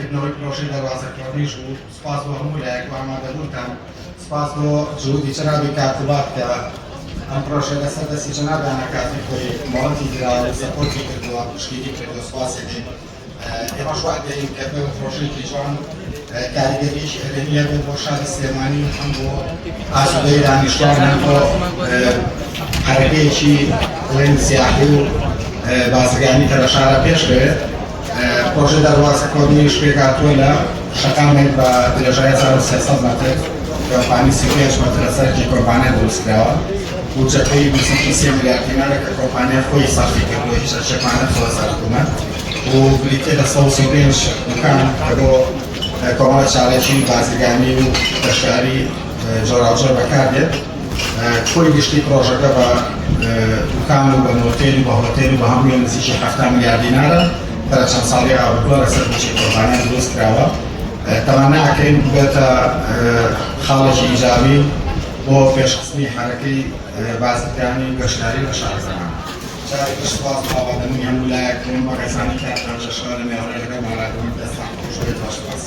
کردنەوەی پرۆژەی دەواازەکردنیش و سپاس بۆ هەموو لایەک و ئامادەبوونتان سپاس بۆ جوودی جەنابی کاتبات کە ئەم پرۆژە لەسەر دەستی جەنابیانە کاتی خۆی مۆڵەتی دراوە و سەپۆرتی کردووە پشتگیری کردووە سوپاسێکی ئێمەش وات دەین کە بە پرۆژەیەکی جوان کاریگەریش هەرێمیە بێت بۆ شاری سلێمانی هەم بۆ ئاسوودەی دانیشتوان هەم بۆ حرەکەیەکی بڵێن سیاحی و بازرگانی کە لە شارە پێش بێت پرۆژە دەواازەکردنی شپێکهاتووە لە شەقامێک بە درێژای 1300 مەتر کۆمپانی 35 مەتر لەسەرکی کۆمپانیا دروستکراوە و جەکەی 23 میلیارد دینارە کە کۆمپانیا خۆی سافی کردووە هیچ شتێکمانە خۆزار حکوومەت و بریتێ لە 135 دوکان کە بۆ کۆمەڵە چاڵێکی بازرگانی و دەشکاری جۆراوجۆر بەکاردێت خۆی گشتی پرۆژەکە بە دوکان و بە نۆتێل و بە هۆتێل و بە هەمووی نزیکی 7 میلیارد دینارە در چند سالی ئاوردووە لەسەر بچی کۆمپانیا دروست کراوە تەمەنا ئەکەین بێتە خاڵێکی ئیجابی بۆ پێشخستنی حرەکەی بازرگانی گەشتیاری لە شار زەمان. جارێکی سوپاس بۆ ئاوادەبوونی هەموو لایەک بۆ کەسانی کە ئەم جەشنە لە مێوەڕێ لەگەڵ ماڵاتەوە دەستان خۆش بێت باشباس.